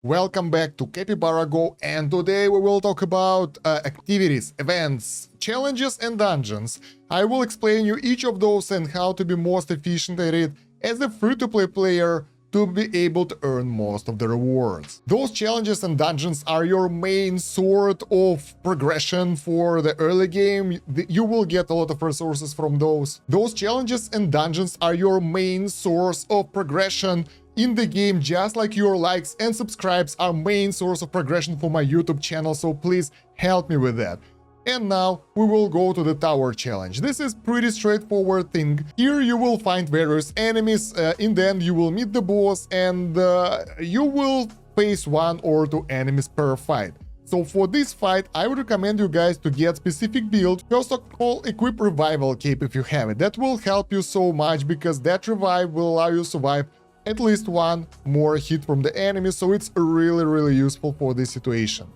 Welcome back to Capybara Go, and today we will talk about activities, events, challenges and dungeons. I will explain you each of those and how to be most efficient at it as a free-to-play player to be able to earn most of the rewards. Those challenges and dungeons are your main sort of progression for the early game. You will get a lot of resources from those. Those challenges and dungeons are your main source of progression in the game, just like your likes and subscribes are main source of progression for my YouTube channel, so please help me with that. And now we will go to the tower challenge. This is pretty straightforward thing. Here you will find various enemies, in the end you will meet the boss, and you will face 1 or 2 enemies per fight. So for this fight, I would recommend you guys to get specific build. First of all, equip Revival Cape if you have it. That will help you so much, because that revive will allow you to survive at least 1 more hit from the enemy, so it's really useful for this situation.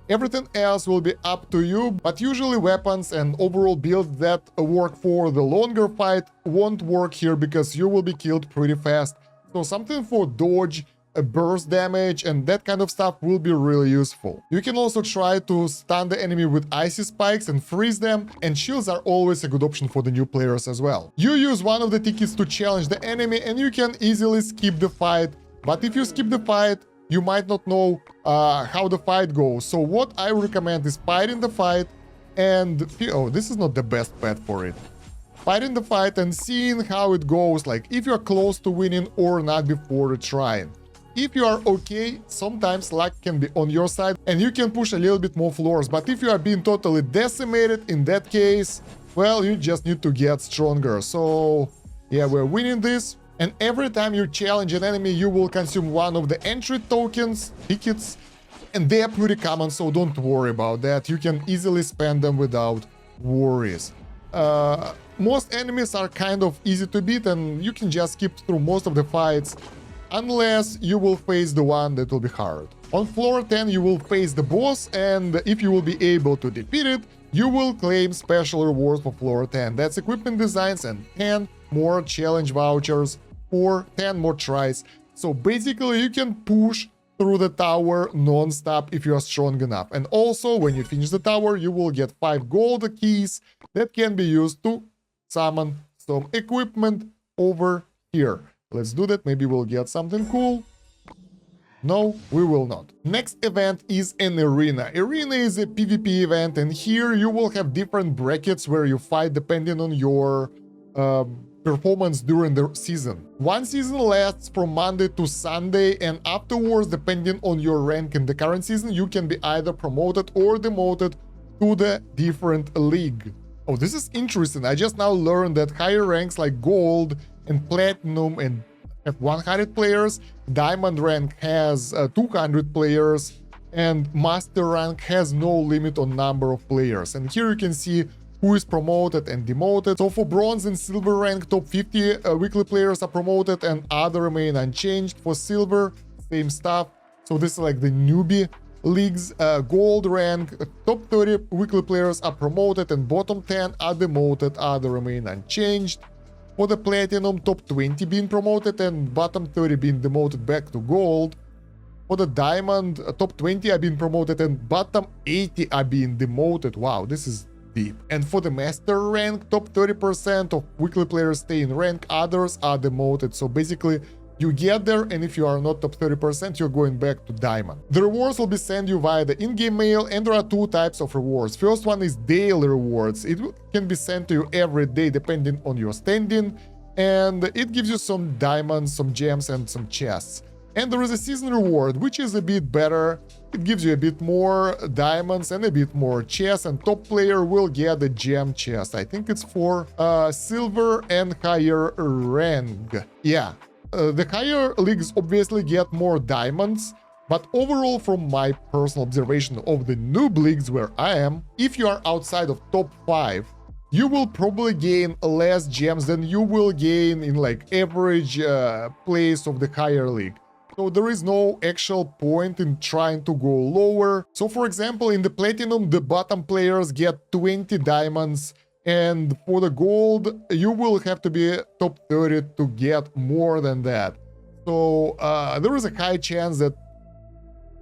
Everything else will be up to you, but usually weapons and overall build that work for the longer fight won't work here, because you will be killed pretty fast. So something for dodge, burst damage and that kind of stuff will be really useful. You can also try to stun the enemy with icy spikes and freeze them, and shields are always a good option for the new players as well. You use one of the tickets to challenge the enemy and you can easily skip the fight, but if you skip the fight, you might not know how the fight goes. So what I recommend is fighting the fight and... oh, this is not the best path for it. Fighting the fight and seeing how it goes, like if you're close to winning or not before trying. If you are okay, sometimes luck can be on your side and you can push a little bit more floors, but if you are being totally decimated, in that case, well, you just need to get stronger. So yeah, we're winning this, and every time you challenge an enemy, you will consume one of the entry tokens, tickets, and they are pretty common, so don't worry about that. You can easily spend them without worries. Most enemies are kind of easy to beat and you can just skip through most of the fights, unless you will face the one that will be hard. On floor 10 you will face the boss, and if you will be able to defeat it, you will claim special rewards for floor 10. That's equipment designs and 10 more challenge vouchers for 10 more tries. So basically you can push through the tower non-stop if you are strong enough. And also when you finish the tower, you will get 5 gold keys that can be used to summon some equipment over here. Let's do that, maybe we'll get something cool. No, we will not. Next event is an arena. Arena is a PvP event, and here you will have different brackets where you fight depending on your performance during the season. One season lasts from Monday to Sunday, and afterwards, depending on your rank in the current season, you can be either promoted or demoted to the different league. Oh, this is interesting. I just now learned that higher ranks like Gold and Platinum and have 100 players, Diamond rank has 200 players, and Master rank has no limit on number of players. And here you can see who is promoted and demoted. So for Bronze and Silver rank, top 50 weekly players are promoted and other remain unchanged. For Silver, same stuff. So this is like the newbie leagues. Gold rank, top 30 weekly players are promoted and bottom 10 are demoted, other remain unchanged. For the Platinum, top 20 being promoted and bottom 30 being demoted back to Gold. For the Diamond, top 20 are being promoted and bottom 80 are being demoted. Wow, this is deep. And for the Master rank, top 30% of weekly players stay in rank, others are demoted. So basically, you get there, and if you are not top 30%, you're going back to Diamond. The rewards will be sent you via the in-game mail, and there are 2 types of rewards. First one is daily rewards. It can be sent to you every day depending on your standing, and it gives you some diamonds, some gems, and some chests. And there is a season reward, which is a bit better. It gives you a bit more diamonds and a bit more chests, and top player will get the gem chest. I think it's for silver and higher rank. Yeah. The higher leagues obviously get more diamonds, but overall, from my personal observation of the noob leagues where I am, if you are outside of top 5, you will probably gain less gems than you will gain in like average place of the higher league. So there is no actual point in trying to go lower. So for example, in the Platinum, the bottom players get 20 diamonds, and for the Gold, you will have to be top 30 to get more than that. So there is a high chance that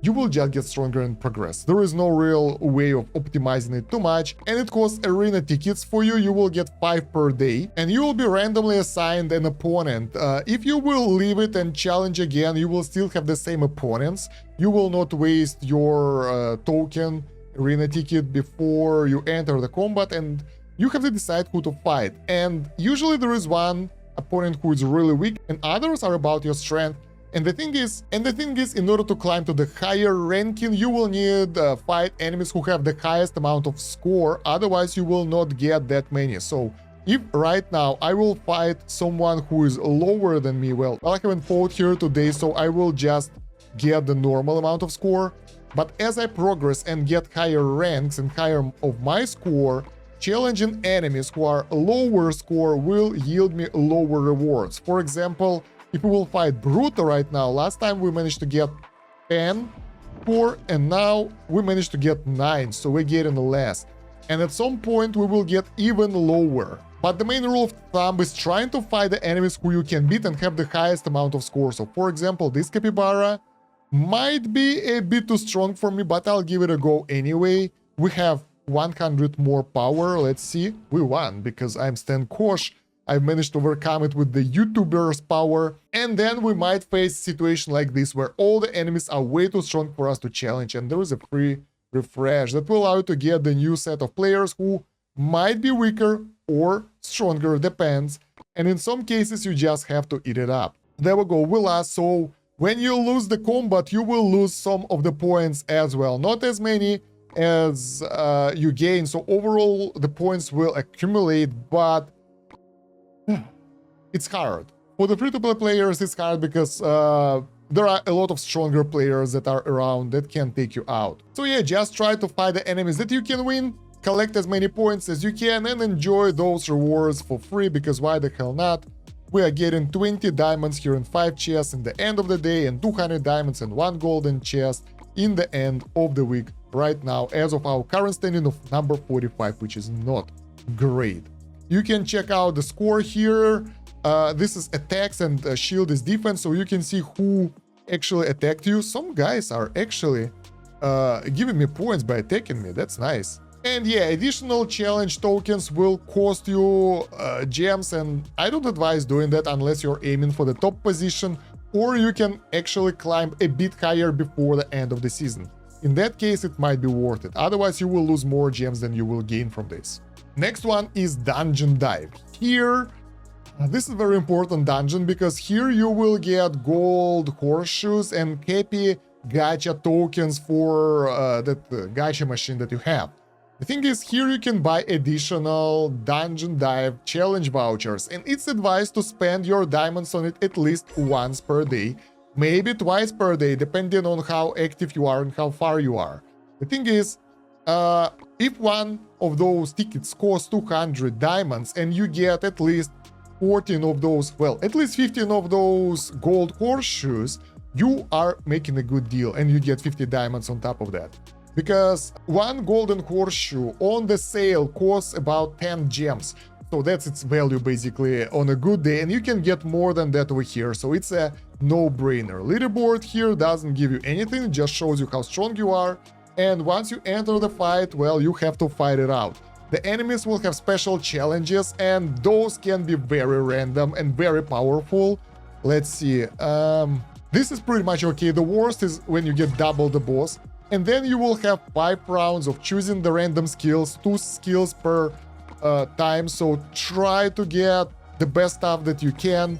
you will just get stronger and progress. There is no real way of optimizing it too much, and it costs arena tickets for you. You will get 5 per day, and you will be randomly assigned an opponent. If you will leave it and challenge again, you will still have the same opponents. You will not waste your token arena ticket before you enter the combat, and you have to decide who to fight. And usually there is one opponent who is really weak, and others are about your strength. And the thing is, in order to climb to the higher ranking, you will need fight enemies who have the highest amount of score, otherwise you will not get that many. So if right now I will fight someone who is lower than me, well, I haven't fought here today, so I will just get the normal amount of score. But as I progress and get higher ranks and higher of my score, challenging enemies who are lower score will yield me lower rewards. For example, if we will fight Bruto right now, last time we managed to get 10 score, and now we managed to get 9, so we're getting less. And at some point we will get even lower. But the main rule of thumb is trying to fight the enemies who you can beat and have the highest amount of score. So for example, this Capybara might be a bit too strong for me, but I'll give it a go anyway. We have 100 more power. Let's see. We won because I'm Stan Kosh. I've managed to overcome it with the YouTuber's power. And then we might face a situation like this where all the enemies are way too strong for us to challenge, and there is a free refresh that will allow you to get the new set of players who might be weaker or stronger, depends. And in some cases you just have to eat it up. There we go, we lost. So when you lose the combat, you will lose some of the points as well. Not as many as you gain, so overall the points will accumulate, but it's hard. For the free-to-play players, it's hard because there are a lot of stronger players that are around that can take you out. So yeah, just try to fight the enemies that you can win, collect as many points as you can, and enjoy those rewards for free, because why the hell not? We are getting 20 diamonds here in 5 chests in the end of the day, and 200 diamonds and 1 golden chest in the end of the week right now, as of our current standing of number 45, which is not great. You can check out the score here. This is attacks and shield is defense, so you can see who actually attacked you. Some guys are actually giving me points by attacking me. That's nice. And yeah, additional challenge tokens will cost you gems, and I don't advise doing that unless you're aiming for the top position, or you can actually climb a bit higher before the end of the season. In that case, it might be worth it. Otherwise, you will lose more gems than you will gain from this. Next one is Dungeon Dive. Here, this is a very important dungeon because here you will get gold horseshoes and happy gacha tokens for that gacha machine that you have. The thing is, here you can buy additional Dungeon Dive challenge vouchers, and it's advised to spend your diamonds on it at least once per day, maybe twice per day, depending on how active you are and how far you are. The thing is, if one of those tickets costs 200 diamonds and you get at least 14 of those, well, at least 15 of those gold horseshoes, you are making a good deal, and you get 50 diamonds on top of that. Because one golden horseshoe on the sale costs about 10 gems. So that's its value basically on a good day, and you can get more than that over here. So it's a no-brainer. Leaderboard here doesn't give you anything, it just shows you how strong you are. And once you enter the fight, well, you have to fight it out. The enemies will have special challenges, and those can be very random and very powerful. Let's see. This is pretty much okay. The worst is when you get double the boss. And then you will have 5 rounds of choosing the random skills, 2 skills per time. So try to get the best stuff that you can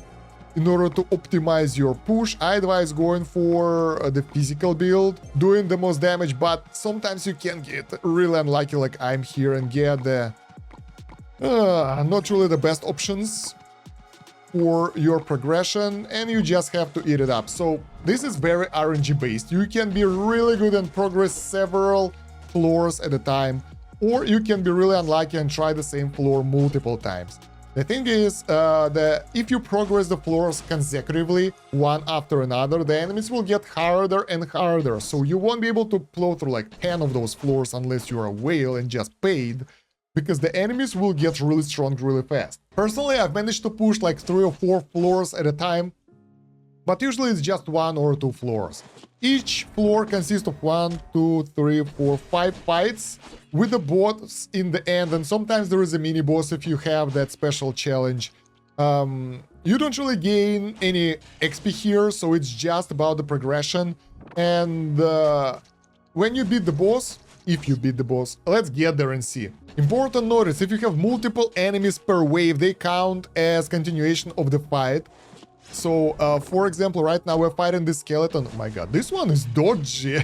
in order to optimize your push. I advise going for the physical build, doing the most damage, but sometimes you can get really unlucky like I'm here and get the not really the best options for your progression, and you just have to eat it up. So this is very RNG based. You can be really good and progress several floors at a time, or you can be really unlucky and try the same floor multiple times. The thing is if you progress the floors consecutively, one after another, the enemies will get harder and harder, so you won't be able to plow through like 10 of those floors unless you're a whale and just paid, because the enemies will get really strong really fast. Personally, I've managed to push like 3 or 4 floors at a time, but usually it's just 1 or 2 floors. Each floor consists of 1, 2, 3, 4, 5 fights with the boss in the end, and sometimes there is a mini boss if you have that special challenge. You don't really gain any XP here, so it's just about the progression. And when you beat the boss, if you beat the boss, let's get there and see. Important notice, if you have multiple enemies per wave, they count as continuation of the fight. So, for example, right now we're fighting this skeleton. Oh my god, this one is dodgy.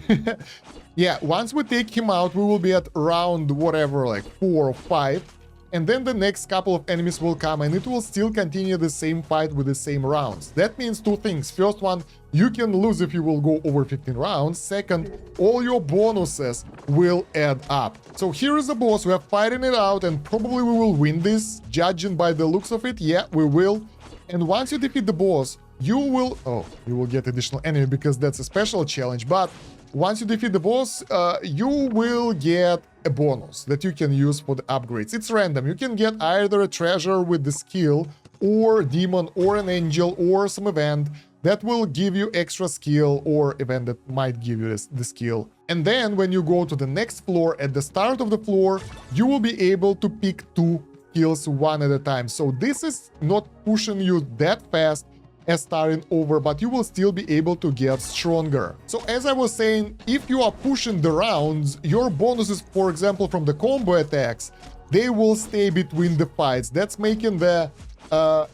Yeah, once we take him out, we will be at round whatever, like 4 or 5. And then the next couple of enemies will come and it will still continue the same fight with the same rounds. That means two things. First one, you can lose if you will go over 15 rounds. Second, all your bonuses will add up. So here is the boss. We are fighting it out and probably we will win this. Judging by the looks of it, yeah, we will. And once you defeat the boss, you will... Oh, you will get additional enemy because that's a special challenge. But once you defeat the boss, you will get a bonus that you can use for the upgrades. It's random. You can get either a treasure with the skill, or demon, or an angel, or some event that will give you extra skill, or event that might give you the skill. And then when you go to the next floor, at the start of the floor, you will be able to pick 2 skills one at a time. So this is not pushing you that fast as starting over, but you will still be able to get stronger. So as I was saying, if you are pushing the rounds, your bonuses, for example, from the combo attacks, they will stay between the fights. That's making the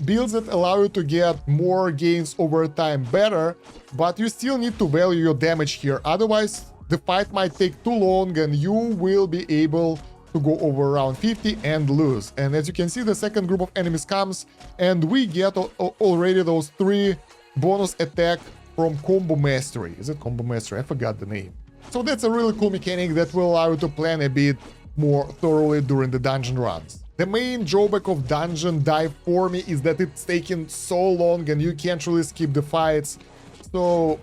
builds that allow you to get more gains over time better, but you still need to value your damage here. Otherwise, the fight might take too long and you will be able to go over around 50 and lose. And as you can see, the second group of enemies comes and we get already those 3 bonus attack from Combo Mastery. Is it Combo Mastery? I forgot the name. So that's a really cool mechanic that will allow you to plan a bit more thoroughly during the dungeon runs. The main drawback of Dungeon Dive for me is that it's taking so long and you can't really skip the fights. So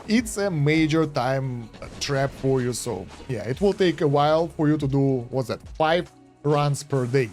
it's a major time trap for you. So yeah, it will take a while for you to do, what's that, 5 runs per day.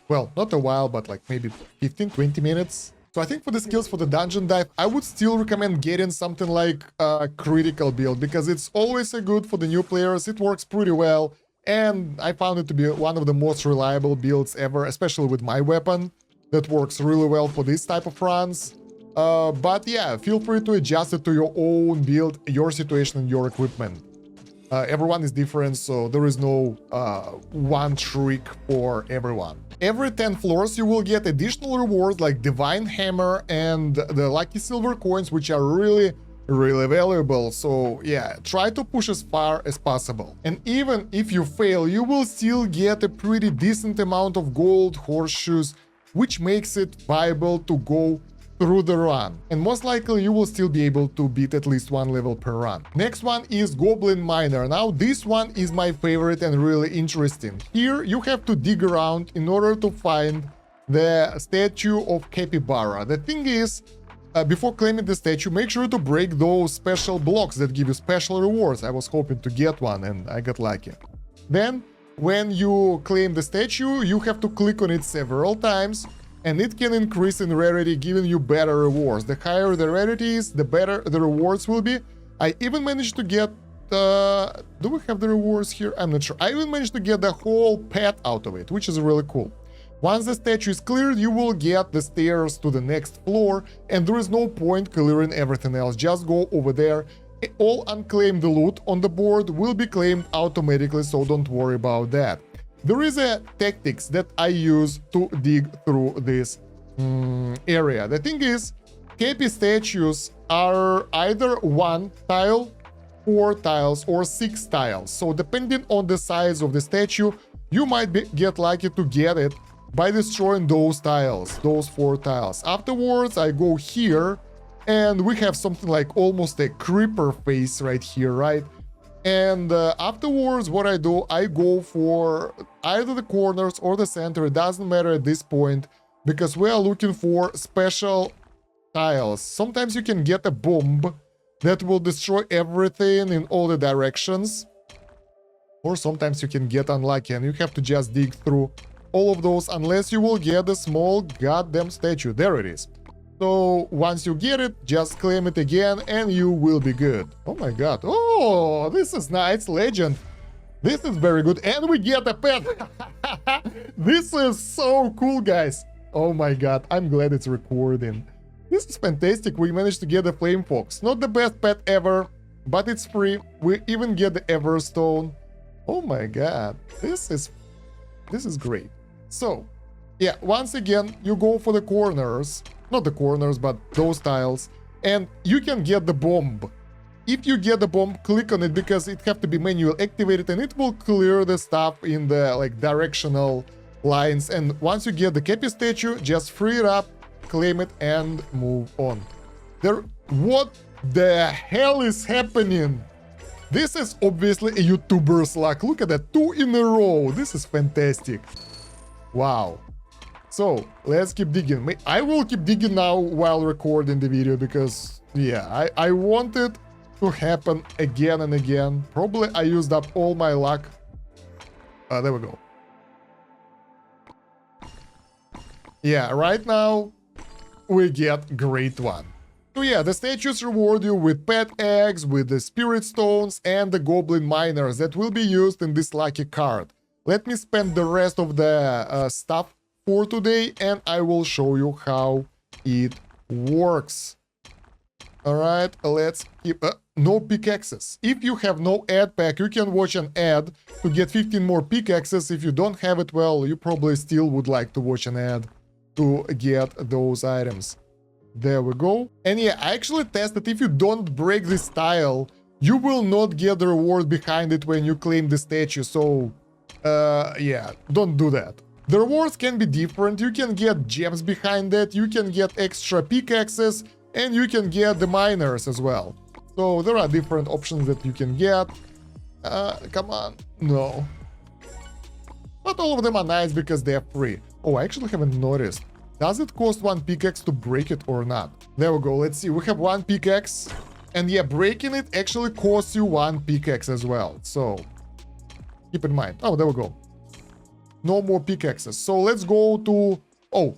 Well, not a while, but like maybe 15-20 minutes. So I think for the skills for the dungeon dive, I would still recommend getting something like a critical build, because it's always a good for the new players. It works pretty well, and I found it to be one of the most reliable builds ever, especially with my weapon. That works really well for this type of runs. But yeah, feel free to adjust it to your own build, your situation, and your equipment. Everyone is different, so there is no one trick for everyone. Every 10 floors you will get additional rewards like Divine Hammer and the Lucky Silver Coins, which are really valuable. So yeah, try to push as far as possible. And even if you fail, you will still get a pretty decent amount of gold horseshoes, which makes it viable to go through the run, and most likely you will still be able to beat at least 1 level per run. Next one is Goblin Miner. Now this one is my favorite and really interesting. Here you have to dig around in order to find the statue of Capybara. The thing is, before claiming the statue, make sure to break those special blocks that give you special rewards. I was hoping to get one and I got lucky. Then when you claim the statue, you have to click on it several times, and it can increase in rarity, giving you better rewards. The higher the rarity is, the better the rewards will be. I even managed to get... do we have the rewards here? I'm not sure. I even managed to get the whole pet out of it, which is really cool. Once the statue is cleared, you will get the stairs to the next floor, and there is no point clearing everything else. Just go over there. All unclaimed loot on the board will be claimed automatically, so don't worry about that. There is a tactics that I use to dig through this area. The thing is, Cappy statues are either 1 tile, 4 tiles, or 6 tiles. So depending on the size of the statue, you might get lucky to get it by destroying those tiles, those 4 tiles. Afterwards, I go here, and we have something like almost a creeper face right here, right? And afterwards, what I do, I go for either the corners or the center. It doesn't matter at this point, because we are looking for special tiles. Sometimes you can get a bomb that will destroy everything in all the directions. Or sometimes you can get unlucky and you have to just dig through all of those, unless you will get a small goddamn statue. There it is. So once you get it, just claim it again and you will be good. Oh my god. Oh, this is nice. Legend. This is very good. And we get a pet. This is so cool, guys. Oh my god. I'm glad it's recording. This is fantastic. We managed to get a Flame Fox. Not the best pet ever, but it's free. We even get the Everstone. Oh my god. This is great. So, yeah, once again, you go for the corners. Not the corners, but those tiles. And you can get the bomb. If you get the bomb, click on it because it have to be manually activated and it will clear the stuff in the like directional lines. And once you get the Cappy statue, just free it up, claim it and move on. What the hell is happening? This is obviously a YouTuber's luck. Look at that, 2 in a row. This is fantastic. Wow. So let's keep digging. I will keep digging now while recording the video because yeah, I want it to happen again and again. Probably I used up all my luck. There we go. Yeah, right now we get great one. So yeah, the statues reward you with pet eggs, with the spirit stones and the goblin miners that will be used in this lucky card. Let me spend the rest of the stuff for today and I will show you how it works. Alright, let's keep... no pickaxes. If you have no ad pack, you can watch an ad to get 15 more pickaxes. If you don't have it, well, you probably still would like to watch an ad to get those items. There we go. And yeah, I actually tested if you don't break this tile, you will not get the reward behind it when you claim the statue. So, yeah, don't do that. The rewards can be different. You can get gems behind it, you can get extra pickaxes, and you can get the miners as well. So there are different options that you can get. Come on. No. But all of them are nice because they are free. Oh, I actually haven't noticed. Does it cost 1 pickaxe to break it or not? There we go. Let's see. We have 1 pickaxe. And yeah, breaking it actually costs you 1 pickaxe as well. So keep in mind. Oh, there we go. No more pickaxes. So let's go to... Oh,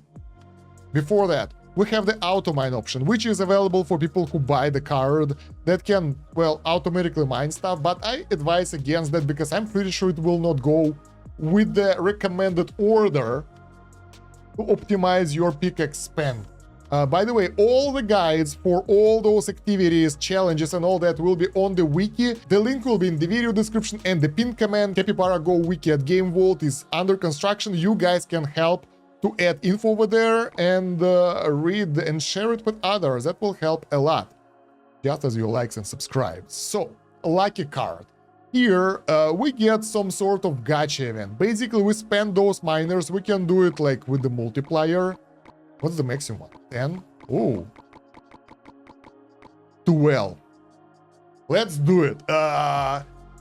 before that, we have the auto mine option, which is available for people who buy the card that can, well, automatically mine stuff. But I advise against that because I'm pretty sure it will not go with the recommended order to optimize your pickaxe spend. By the way, all the guides for all those activities, challenges and all that will be on the wiki. The link will be in the video description and the pinned comment. Capybara Go wiki at Game Vault is under construction. You guys can help to add info over there and read and share it with others. That will help a lot, just as you likes and subscribes. So, lucky card. Here, we get some sort of gacha event. Basically, we spend those miners. We can do it like with the multiplier. What's the maximum one? 10? Oh. 12. Let's do it.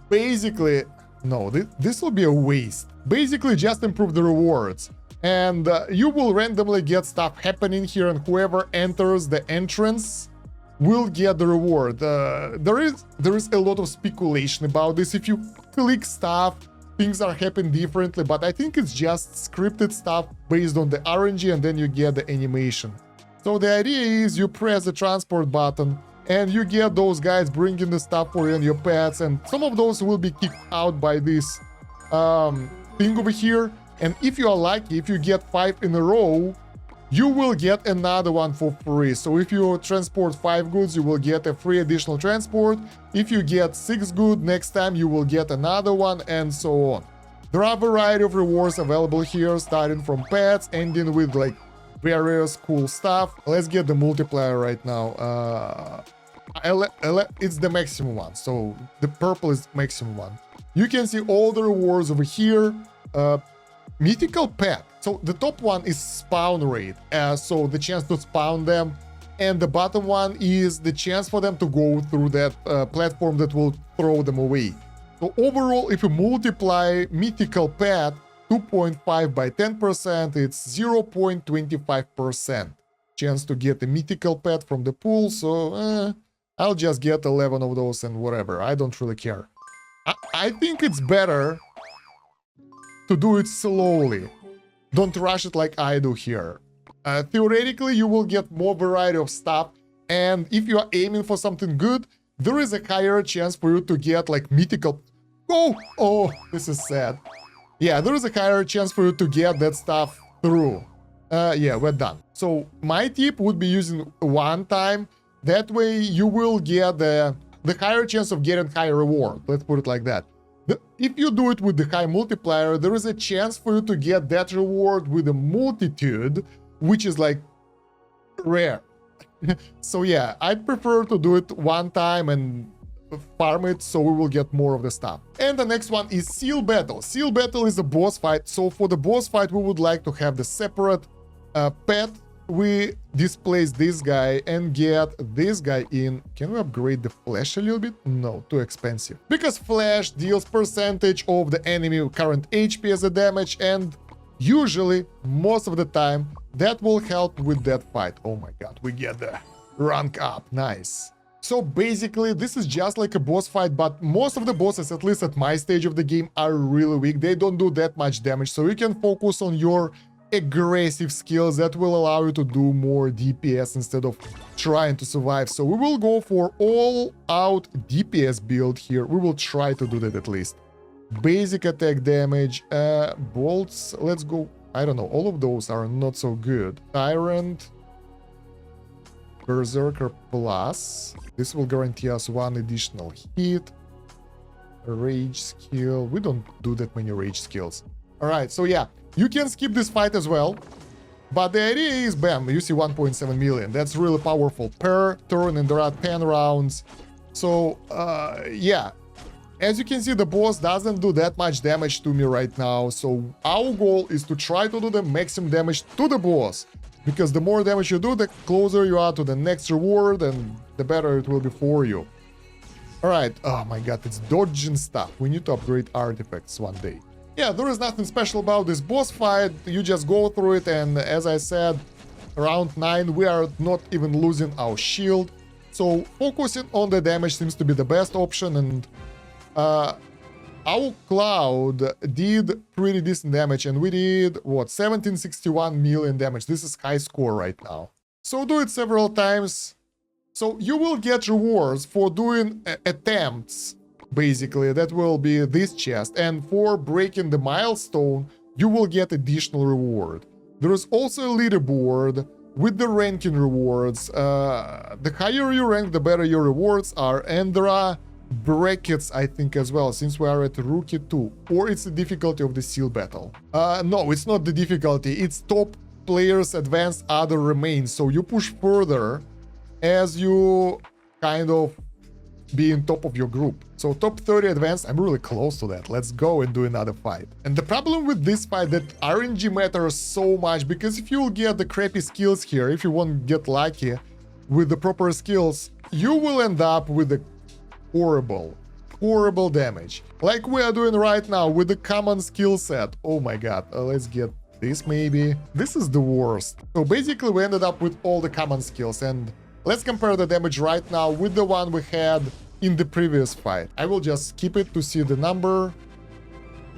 Basically, no, this will be a waste. Basically, just improve the rewards. And you will randomly get stuff happening here, and whoever enters the entrance will get the reward. There is a lot of speculation about this. If you click stuff, things are happening differently, but I think it's just scripted stuff based on the RNG, and then you get the animation. So the idea is you press the transport button and you get those guys bringing the stuff for you and your pets, and some of those will be kicked out by this thing over here. And if you are lucky, if you get 5 in a row, you will get another one for free. So if you transport 5 goods, you will get a free additional transport. If you get 6 goods, next time you will get another one, and so on. There are a variety of rewards available here, starting from pets, ending with like various cool stuff. Let's get the multiplier right now. It's the maximum one, so the purple is maximum one. You can see all the rewards over here. Mythical pet. So the top one is spawn rate, so the chance to spawn them, and the bottom one is the chance for them to go through that platform that will throw them away. So overall, if you multiply mythical pet 2.5 by 10%, it's 0.25% chance to get a mythical pet from the pool. So I'll just get 11 of those and whatever. I don't really care. I think it's better to do it slowly. Don't rush it like I do here. Theoretically, you will get more variety of stuff, and if you are aiming for something good, there is a higher chance for you to get like mythical. Oh, this is sad. Yeah, there is a higher chance for you to get that stuff through. Yeah, we're done. So my tip would be using one time. That way you will get the higher chance of getting higher reward. Let's put it like that. If you do it with the high multiplier, there is a chance for you to get that reward with a multitude, which is like rare. So yeah, I prefer to do it one time and farm it so we will get more of the stuff. And the next one is Seal Battle. Seal Battle is a boss fight. So for the boss fight, we would like to have the separate pet. We displace this guy and get this guy in. Can we upgrade the flash a little bit? No, too expensive. Because flash deals percentage of the enemy current HP as a damage, and usually, most of the time, that will help with that fight. Oh my god, we get the rank up. Nice. So basically, this is just like a boss fight, but most of the bosses, at least at my stage of the game, are really weak. They don't do that much damage, so you can focus on your aggressive skills that will allow you to do more DPS instead of trying to survive. So we will go for all-out DPS build here. We will try to do that at least. Basic attack damage, bolts, let's go. I don't know, all of those are not so good. Tyrant, Berserker Plus. This will guarantee us one additional hit. Rage skill. We don't do that many rage skills. Alright, so yeah, you can skip this fight as well. But the idea is, bam, you see 1.7 million. That's really powerful per turn, and there are 10 rounds. So, yeah. As you can see, the boss doesn't do that much damage to me right now. So our goal is to try to do the maximum damage to the boss. Because the more damage you do, the closer you are to the next reward, and the better it will be for you. Alright, oh my god, it's dodging stuff. We need to upgrade artifacts one day. Yeah, there is nothing special about this boss fight. You just go through it, and as I said, round 9, we are not even losing our shield. So focusing on the damage seems to be the best option, and our Cloud did pretty decent damage, and we did, what, 1761 million damage. This is high score right now. So do it several times. So you will get rewards for doing attempts, basically. That will be this chest. And for breaking the milestone, you will get additional reward. There is also a leaderboard with the ranking rewards. The higher you rank, the better your rewards are. And there are brackets, I think, as well, since we are at Rookie 2. Or it's the difficulty of the Seal Battle. No, it's not the difficulty. It's top players advanced, other remains. So you push further as you kind of be in top of your group. So top 30 advanced, I'm really close to that. Let's go and do another fight. And the problem with this fight that RNG matters so much, because if you will get the crappy skills here, if you won't get lucky with the proper skills, you will end up with the horrible damage. Like we are doing right now with the common skill set. Oh my god, let's get this maybe. This is the worst. So basically we ended up with all the common skills, and let's compare the damage right now with the one we had in the previous fight. I will just skip it to see the number.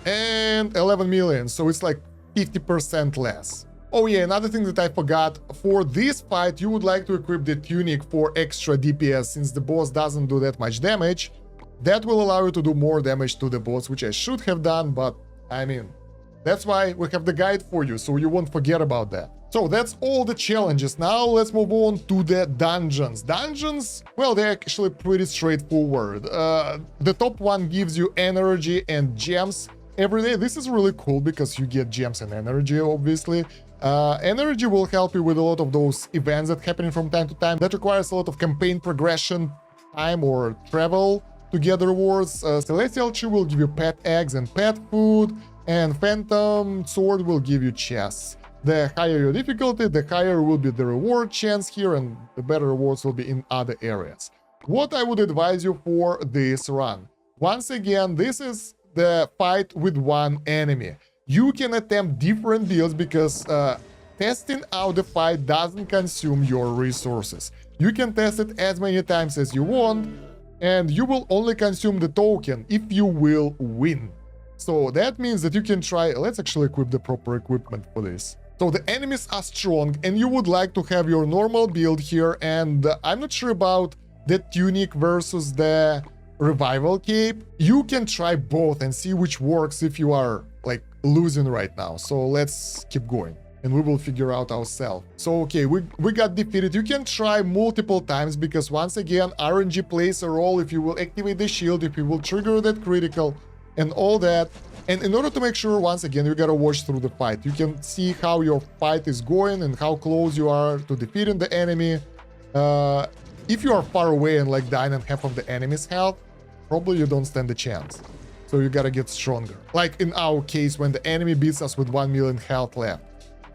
And 11 million, so it's like 50% less. Oh yeah, another thing that I forgot. For this fight, you would like to equip the tunic for extra DPS, since the boss doesn't do that much damage. That will allow you to do more damage to the boss, which I should have done, but I mean, that's why we have the guide for you, so you won't forget about that. So that's all the challenges. Now let's move on to the dungeons. Dungeons, well, they're actually pretty straightforward. The top one gives you energy and gems every day. This is really cool because you get gems and energy, obviously. Energy will help you with a lot of those events that happen from time to time. That requires a lot of campaign progression time or travel to get the rewards. Celestial Tree will give you pet eggs and pet food, and Phantom Sword will give you chests. The higher your difficulty, the higher will be the reward chance here, and the better rewards will be in other areas. What I would advise you for this run. Once again, this is the fight with one enemy. You can attempt different builds because testing out the fight doesn't consume your resources. You can test it as many times as you want, and you will only consume the token if you will win. So that means that you can try. Let's actually equip the proper equipment for this. So the enemies are strong and you would like to have your normal build here, and I'm not sure about the tunic versus the revival cape. You can try both and see which works if you are like losing right now. So let's keep going and we will figure out ourselves. So okay, we got defeated. You can try multiple times because once again RNG plays a role. If you will activate the shield, if you will trigger that critical and all that. And in order to make sure, once again, you gotta watch through the fight. You can see how your fight is going and how close you are to defeating the enemy. If you are far away and like dying at half of the enemy's health, probably you don't stand a chance. So you gotta get stronger. Like in our case, when the enemy beats us with 1 million health left.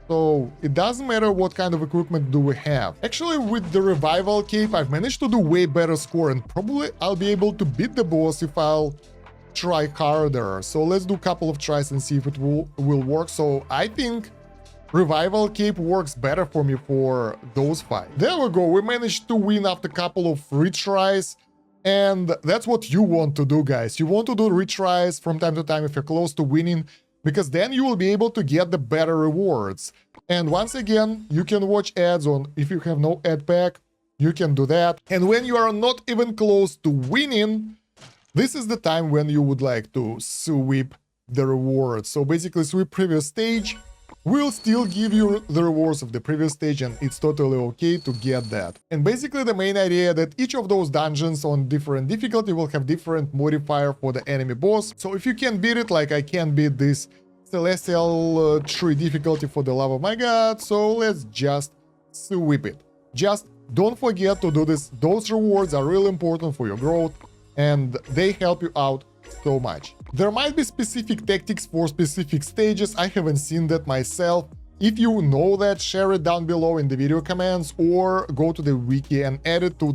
So it doesn't matter what kind of equipment do we have. Actually, with the revival cape, I've managed to do way better score, and probably I'll be able to beat the boss if I'll try harder. So let's do a couple of tries and see if it will work. So I think revival cape works better for me for those fights. There we go. We managed to win after a couple of retries. And that's what you want to do, guys. You want to do retries from time to time if you're close to winning, because then you will be able to get the better rewards. And once again, you can watch ads on, if you have no ad pack, you can do that. And when you are not even close to winning, this is the time when you would like to sweep the rewards. So basically sweep previous stage will still give you the rewards of the previous stage, and it's totally okay to get that. And basically the main idea that each of those dungeons on different difficulty will have different modifier for the enemy boss. So if you can beat it, like I can beat this celestial tree difficulty for the love of my god, so let's just sweep it. Just don't forget to do this. Those rewards are really important for your growth and they help you out so much. There might be specific tactics for specific stages. I haven't seen that myself. If you know that, share it down below in the video comments or go to the wiki and add it to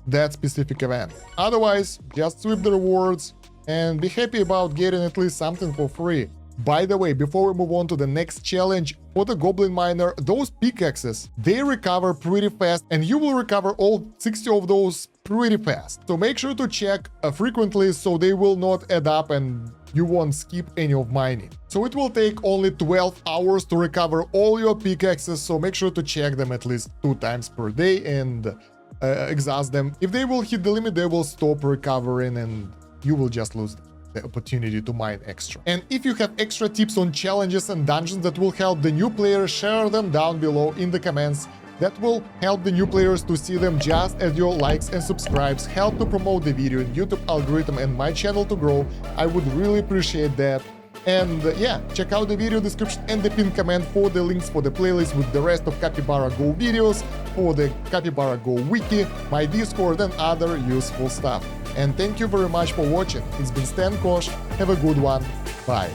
that specific event. Otherwise, just sweep the rewards and be happy about getting at least something for free. By the way, before we move on to the next challenge, for the Goblin Miner, those pickaxes, they recover pretty fast, and you will recover all 60 of those pretty fast. So make sure to check frequently so they will not add up and you won't skip any of mining. So it will take only 12 hours to recover all your pickaxes, so make sure to check them at least 2 times per day and exhaust them. If they will hit the limit, they will stop recovering and you will just lose the opportunity to mine extra. And if you have extra tips on challenges and dungeons that will help the new players, share them down below in the comments. That will help the new players to see them, just as your likes and subscribes help to promote the video in YouTube algorithm and my channel to grow. I would really appreciate that. And yeah, check out the video description and the pinned comment for the links for the playlist with the rest of Capybara Go videos, for the Capybara Go wiki, my Discord and other useful stuff. And thank you very much for watching. It's been Stan Kosh. Have a good one. Bye.